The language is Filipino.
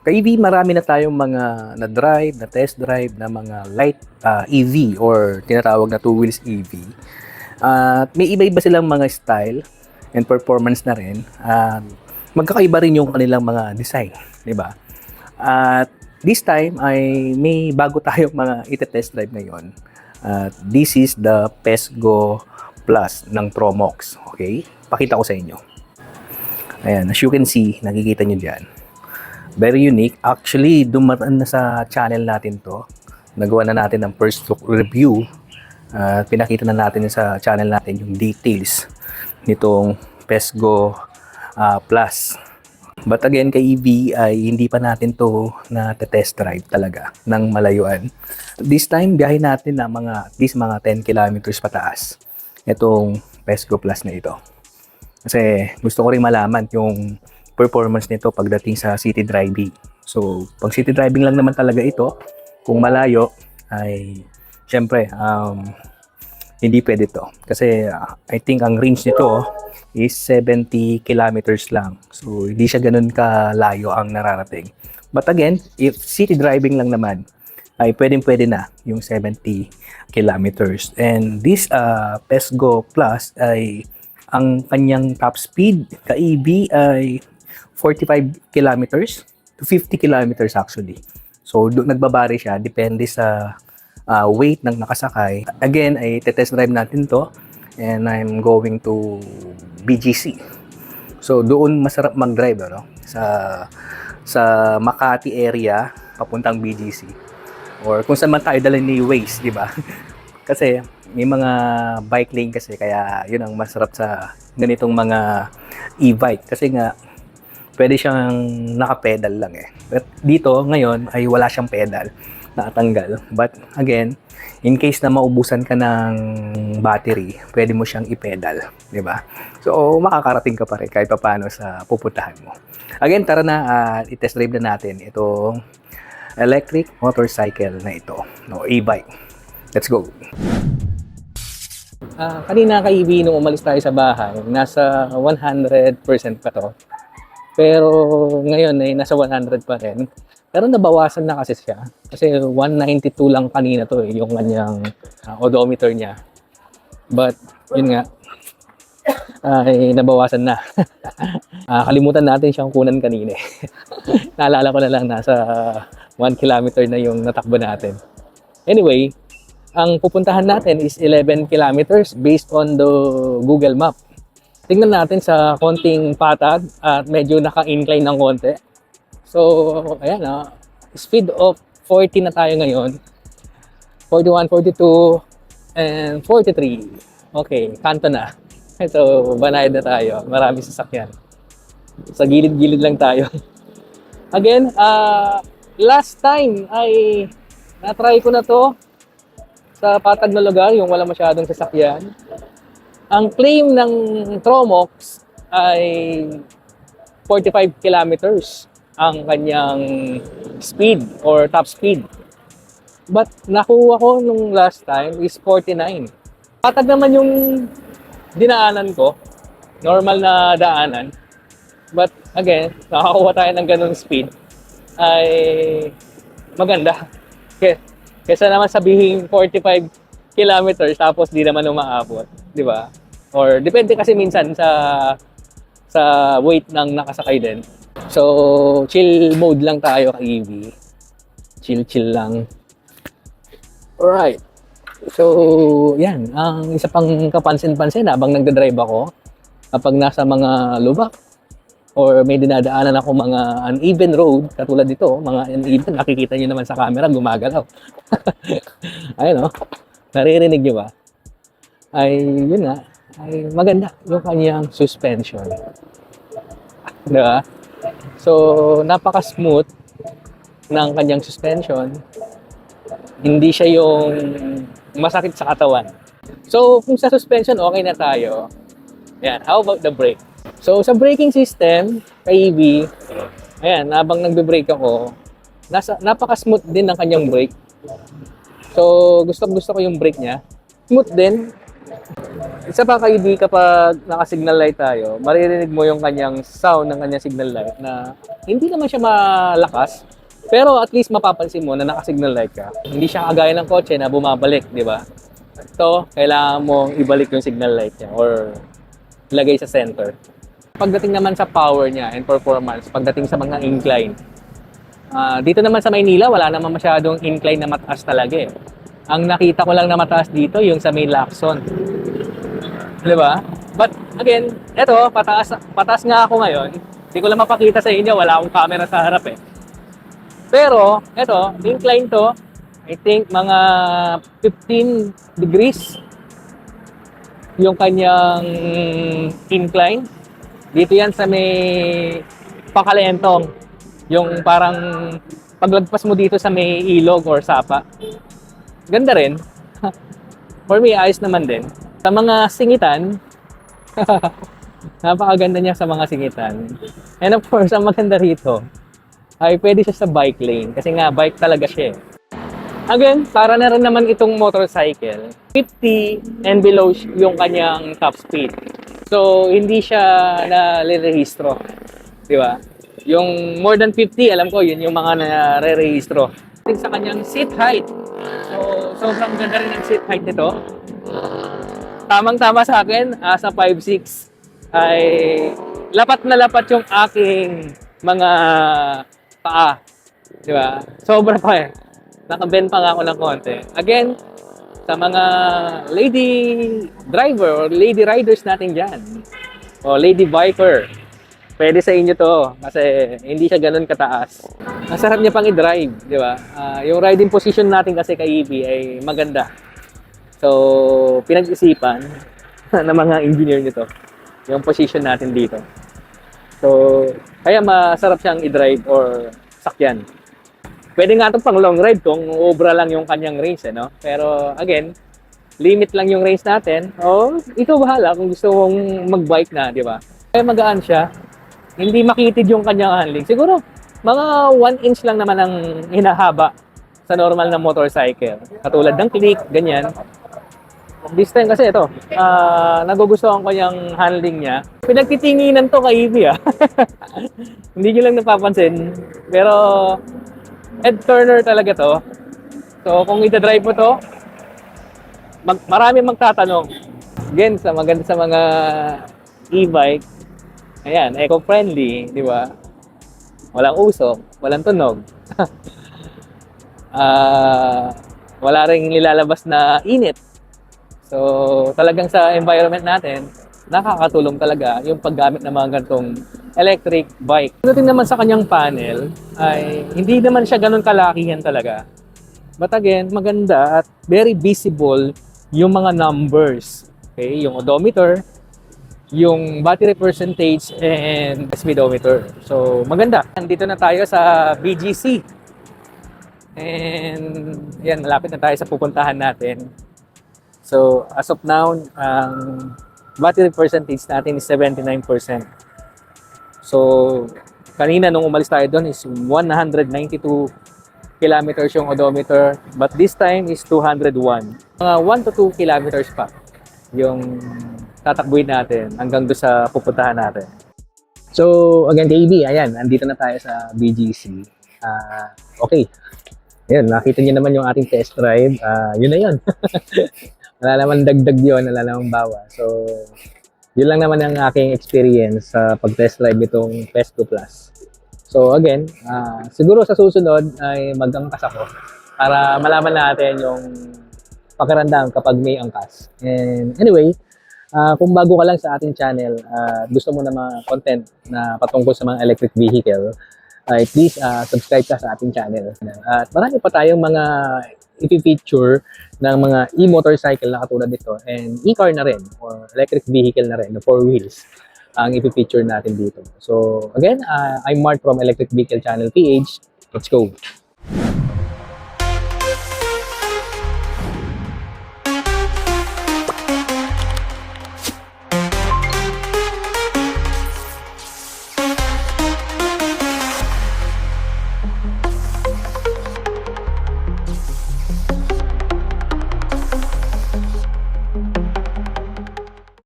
Ka-EV, marami na tayong mga na-drive, na-test drive na mga light EV or tinatawag na two wheels EV. At may iba-iba silang mga style and performance na rin. Magkakaiba rin yung kanilang mga design, di ba? At this time ay may bago tayong mga ite-test drive ngayon. This is the PESGO Plus ng Tromox. Okay? Pakita ko sa inyo. Ayan, as you can see, nakikita nyo dyan. Very unique. Actually, dumaan na sa channel natin to. Nagawa na natin ng first look review. Pinakita na natin sa channel natin yung details nitong PESGO Plus. But again, kay EV ay hindi pa natin to na test drive talaga ng malayuan. This time, biyahe natin na at least mga 10 kilometers pataas. Itong PESGO Plus na ito. Kasi gusto ko rin malaman yung performance nito pagdating sa city driving. So, pag city driving lang naman talaga ito, kung malayo, ay syempre, hindi pwede to. Kasi I think ang range nito is 70 kilometers lang. So, hindi siya ganun kalayo ang nararating. But again, if city driving lang naman, ay pwedeng-pwede na yung 70 kilometers. And this PESGO Plus ay ang kanyang top speed ka-EV ay 45 kilometers to 50 kilometers actually. So, nagbabari siya. Depende sa weight ng nakasakay. Again, ay test drive natin to. And I'm going to BGC. So, doon masarap mag-drive, ano? Sa Makati area, papuntang BGC. Or kung saan man tayo dalhin ni Waze, di ba? Kasi may mga bike lane kasi, kaya yun ang masarap sa ganitong mga e-bike. Kasi nga, pwede siyang naka-pedal lang eh. But dito, ngayon, ay wala siyang pedal, nakatanggal. But again, in case na maubusan ka ng battery, pwede mo siyang i-pedal, di ba? So, makakarating ka pa rin kahit paano sa pupuntahan mo. Again, tara na i-test drive na natin itong electric motorcycle na ito, no, e-bike. Let's go! Kanina ka-EV, nung umalis tayo sa bahay, nasa 100% pa to. Pero ngayon ay nasa 100 pa rin. Pero nabawasan na kasi siya. Kasi 192 lang kanina to yung kanyang odometer niya. But yun nga, ay nabawasan na. Kalimutan natin siyang kunan kanina. Naalala ko na lang nasa 1 kilometer na yung natakbo natin. Anyway, ang pupuntahan natin is 11 kilometers based on the Google Map. Tingnan natin sa konting patag at medyo naka-incline ng konti. So, ayan speed of 40 na tayo ngayon. 41, 42, and 43. Okay, kanto na. Ito, banayad na tayo. Marami sasakyan. Sa gilid-gilid lang tayo. Again, last time ay na-try ko na to sa patag na lugar, yung wala masyadong sasakyan. Ang claim ng Tromox ay 45 kilometers ang kanyang speed or top speed. But nakuha ko nung last time is 49. Patag naman yung dinaanan ko. Normal na daanan. But again, nakakuha tayo ng ganung speed ay maganda. Kesa naman sabihin 45 kilometers tapos di naman umaabot, di ba? Or depende kasi minsan sa weight ng nakasakay din. So, chill mode lang tayo ka-EV. Chill lang. Alright. So, yan. Ang isa pang kapansin-pansin habang nagdadrive ako, kapag nasa mga lubak or may dinadaanan ako mga uneven road, katulad dito, mga uneven, nakikita nyo naman sa camera, gumagalaw. Ayun, naririnig nyo ba? Ay, yun nga, ay maganda yung kanyang suspension. Diba? So, napaka-smooth ng kanyang suspension. Hindi siya yung masakit sa katawan. So, kung sa suspension, okay na tayo. Yan, how about the brake? So, sa braking system, ka-EV, ayan, habang nagbe-brake ako, napaka-smooth din ng kanyang brake. So, gusto ko yung brake niya. Smooth din. Isa pa kaibi kapag naka-signal light tayo, maririnig mo yung kanyang sound ng kanyang signal light na hindi naman siya malakas, pero at least mapapansin mo na naka-signal light ka. Hindi siya kagaya ng kotse na bumabalik, di ba? Ito, kailangan mong ibalik yung signal light niya or lagay sa center. Pagdating naman sa power niya and performance, pagdating sa mga incline, dito naman sa Maynila, wala naman masyadong incline na mataas talaga eh. Ang nakita ko lang na mataas dito, yung sa may Lacson. Di ba? But again, eto, pataas nga ako ngayon. Hindi ko lang mapakita sa inyo, wala akong camera sa harap eh. Pero, eto, incline to, I think mga 15 degrees yung kanyang incline. Dito yan sa may Pakalentong. Yung parang paglagpas mo dito sa may ilog or sapa. Ganda rin. For me, ayos naman din. Sa mga singitan, napakaganda niya sa mga singitan. And of course, ang maganda rito ay pwede siya sa bike lane. Kasi nga, bike talaga siya. Again, para na rin naman itong motorcycle. 50 and below yung kanyang top speed. So, hindi siya nalirehistro. Di ba? Yung more than 50, alam ko, yun yung mga nare-rehistro. Sa kanyang seat height. So, sobrang ganda rin ang seat height nito. Tamang-tama sa akin, sa 5'6", ay lapat na lapat yung aking mga paa. Di ba? Sobra pa eh. Nakabend pa nga ako ng konti. Again, sa mga lady driver or lady riders natin dyan, o lady biker, pwede sa inyo to kasi hindi siya ganun kataas. Masarap niya pang i-drive, di ba? Yung riding position natin kasi kay EV ay maganda. So, pinag-isipan ng mga engineer nito yung position natin dito. So, kaya masarap siyang i-drive or sakyan. Pwede nga ito pang long ride kung obra lang yung kanyang range, eh, no? Pero again, limit lang yung range natin. O, ikaw bahala kung gusto mong mag-bike na, di ba? Kaya magaan siya. Hindi makitid yung kanyang handling. Siguro, mga 1 inch lang naman ang hinahaba sa normal na motorcycle. Katulad ng click, ganyan. This time kasi ito, nagugustuhan ko yung handling niya. Pinagtitinginan to kay Ivy, Hindi nyo lang napapansin. Pero, head turner talaga to. So, kung ita-drive mo to, marami magtatanong. Again, sa maganda sa mga e-bike, ayan, eco-friendly, di ba? Walang usok, walang tunog. Wala ring nilalabas na init. So, talagang sa environment natin, nakakatulong talaga yung paggamit ng mga ganitong electric bike. Pagdating naman sa kanyang panel, ay hindi naman siya ganun kalakihan talaga. But again, maganda at very visible yung mga numbers. Okay, yung odometer, yung battery percentage, and speedometer. So, maganda. Nandito na tayo sa BGC. And, yan, malapit na tayo sa pupuntahan natin. So, as of now, ang battery percentage natin is 79%. So, kanina nung umalis tayo doon is 192 kilometers yung odometer. But this time is 201. Mga 1 to 2 kilometers pa yung tatakbuhin natin hanggang doon sa pupuntahan natin. So, again, KB, ayan, andito na tayo sa BGC. Okay. Ayan, nakita niyo naman yung ating test drive. Yun na yun. Wala naman dagdag yun, wala naman bawa. So, yun lang naman ang aking experience sa pag-test drive itong Pesto Plus. So, again, siguro sa susunod ay mag-angkas ako para malaman natin yung pakiramdam kapag may angkas. And anyway, kung bago ka lang sa ating channel, gusto mo na mga content na patungkol sa mga electric vehicle, please subscribe ka sa ating channel. At marami pa tayong mga i-feature ng mga e-motorcycle na katulad nito and e-car na rin or electric vehicle na rin na 4 wheels ang i-feature natin dito. So again, I'm Mark from Electric Vehicle Channel PH. Let's go!